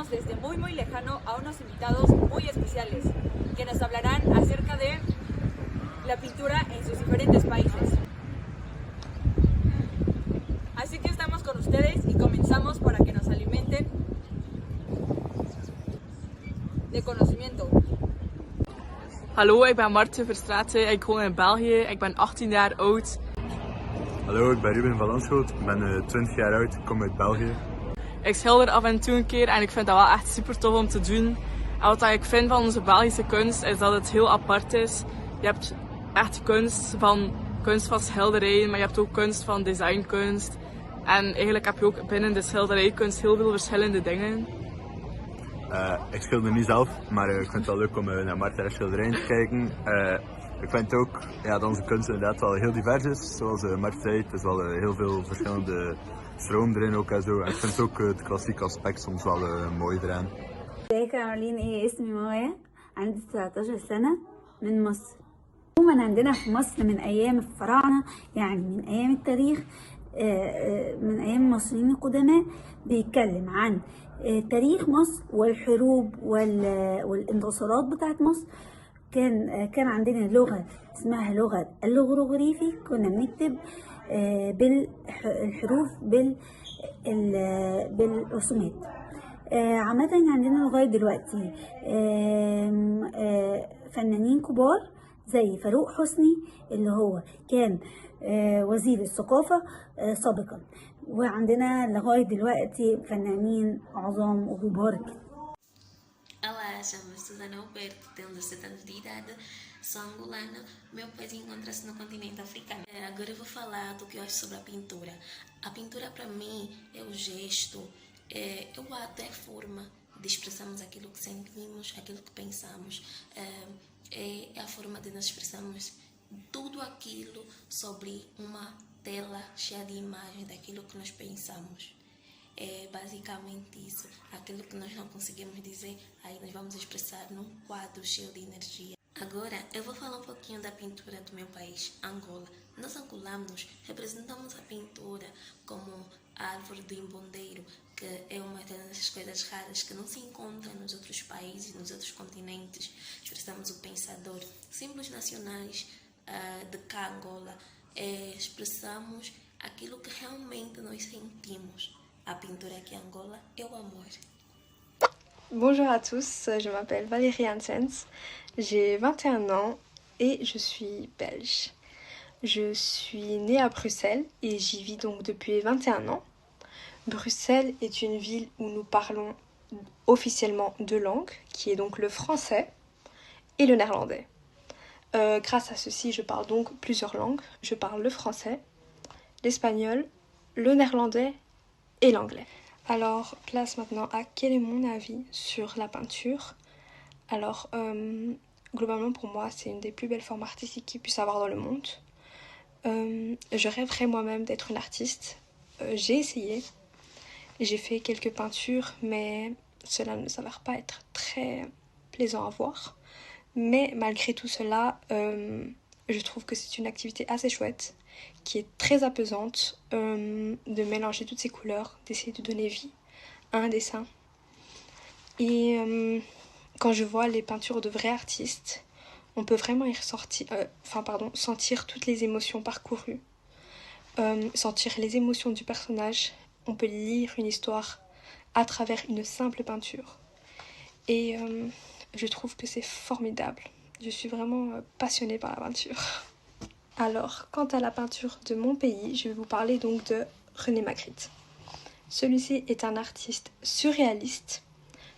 tenemos desde muy lejano a unos invitados muy especiales que nos hablarán acerca de la pintura en sus diferentes países. Así que estamos con ustedes y comenzamos para que nos alimenten de conocimiento. Hallo, ik ben Martje Verstraeten, ik woon in België, ik ben 18 jaar oud. Hallo, ik ben Ruben van Landschot, ik ben 20 jaar oud, ik kom uit België. Ik schilder af en toe een keer en ik vind dat wel echt super tof om te doen. En wat ik vind van onze Belgische kunst is dat het heel apart is. Je hebt echt kunst van schilderijen, maar je hebt ook kunst van designkunst. En eigenlijk heb je ook binnen de schilderijkunst heel veel verschillende dingen. Ik schilder niet zelf, maar ik vind het wel leuk om naar Martha's schilderijen te kijken. Ik vind ook dat onze kunst inderdaad wel heel divers is, zoals Mart zei. Het is wel heel veel verschillende stroom erin ook en zo. En ik vind ook het klassieke aspect soms wel mooi eraan. ازيك يا عاملين ايه؟ اسمي مايا، عندي 19 سنة من مصر. عموما عندنا في مصر من ايام الفراعنة، يعني من ايام التاريخ، من ايام المصريين القدماء، بيتكلم عن تاريخ مصر والحروب والانتصارات بتاعت مصر. كان عندنا لغة اسمها لغة اللوغروغريفي، كنا بنكتب بالحروف بالرسومات. عامة عندنا لغاية دلوقتي فنانين كبار زي فاروق حسني اللي هو كان وزير الثقافة سابقا، وعندنا لغاية دلوقتي فنانين عظام وكبار كده. Olá, chamo-me Susana Alberto, tenho 17 anos de idade, sou angolana, meu país encontra-se no continente africano. Agora eu vou falar do que eu acho sobre a pintura. A pintura para mim é o gesto, é o ato, é a forma de expressarmos aquilo que sentimos, aquilo que pensamos, é a forma de nós expressarmos tudo aquilo sobre uma tela cheia de imagens daquilo que nós pensamos. É basicamente isso, aquilo que nós não conseguimos dizer, aí nós vamos expressar num quadro cheio de energia. Agora eu vou falar um pouquinho da pintura do meu país, Angola. Nós angolanos representamos a pintura como a árvore do imbondeiro, que é uma das coisas raras que não se encontra nos outros países, nos outros continentes. Expressamos o pensador, símbolos nacionais de cá, Angola. Expressamos aquilo que realmente nós sentimos. A pintura aqui em Angola é o amor. Bonjour à tous, je m'appelle Valérie Hansens, j'ai 21 ans et je suis belge. Je suis née à Bruxelles et j'y vis donc depuis 21 ans. Bruxelles est une ville où nous parlons officiellement deux langues, qui est donc le français et le néerlandais. Grâce à ceci, je parle donc plusieurs langues. Je parle le français, l'espagnol, le néerlandais et l'anglais. Alors, place maintenant à quel est mon avis sur la peinture. Alors, globalement pour moi, c'est une des plus belles formes artistiques qu'il puisse avoir dans le monde. Je rêverais moi-même d'être une artiste. J'ai essayé, j'ai fait quelques peintures, mais cela ne s'avère pas être très plaisant à voir. Mais malgré tout cela, je trouve que c'est une activité assez chouette, qui est très apaisante, de mélanger toutes ces couleurs, d'essayer de donner vie à un dessin. Et quand je vois les peintures de vrais artistes, on peut vraiment y sentir toutes les émotions parcourues, sentir les émotions du personnage. On peut lire une histoire à travers une simple peinture. Et je trouve que c'est formidable. Je suis vraiment passionnée par la peinture. Alors, quant à la peinture de mon pays, je vais vous parler donc de René Magritte. Celui-ci est un artiste surréaliste.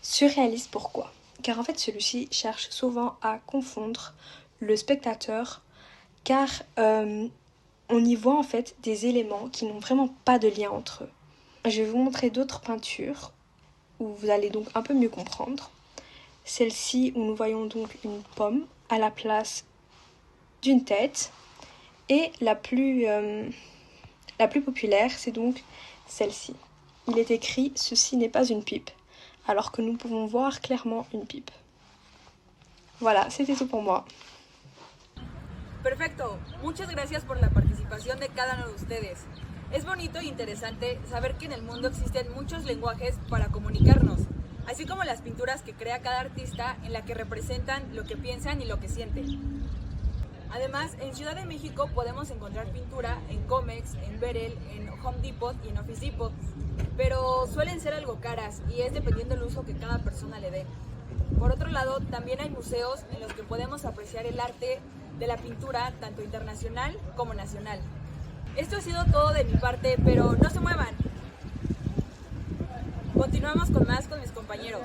Surréaliste pourquoi ? Car en fait, celui-ci cherche souvent à confondre le spectateur, car on y voit en fait des éléments qui n'ont vraiment pas de lien entre eux. Je vais vous montrer d'autres peintures où vous allez donc un peu mieux comprendre. Celle-ci où nous voyons donc une pomme à la place d'une tête. Et la plus populaire, c'est donc celle-ci. Il est écrit « Ceci n'est pas une pipe », alors que nous pouvons voir clairement une pipe. Voilà, c'était tout pour moi. Perfecto, muchas gracias por la participación de cada uno de ustedes. Es bonito e interesante saber que en el mundo existen muchos lenguajes para comunicarnos. así como las pinturas que crea cada artista en la que representan lo que piensan y lo que sienten. Además, en Ciudad de México podemos encontrar pintura en Comex, en Verel, en Home Depot y en Office Depot, pero suelen ser algo caras y es dependiendo del uso que cada persona le dé. Por otro lado, también hay museos en los que podemos apreciar el arte de la pintura tanto internacional como nacional. Esto ha sido todo de mi parte, pero no se muevan. Continuamos con más con mis compañeros.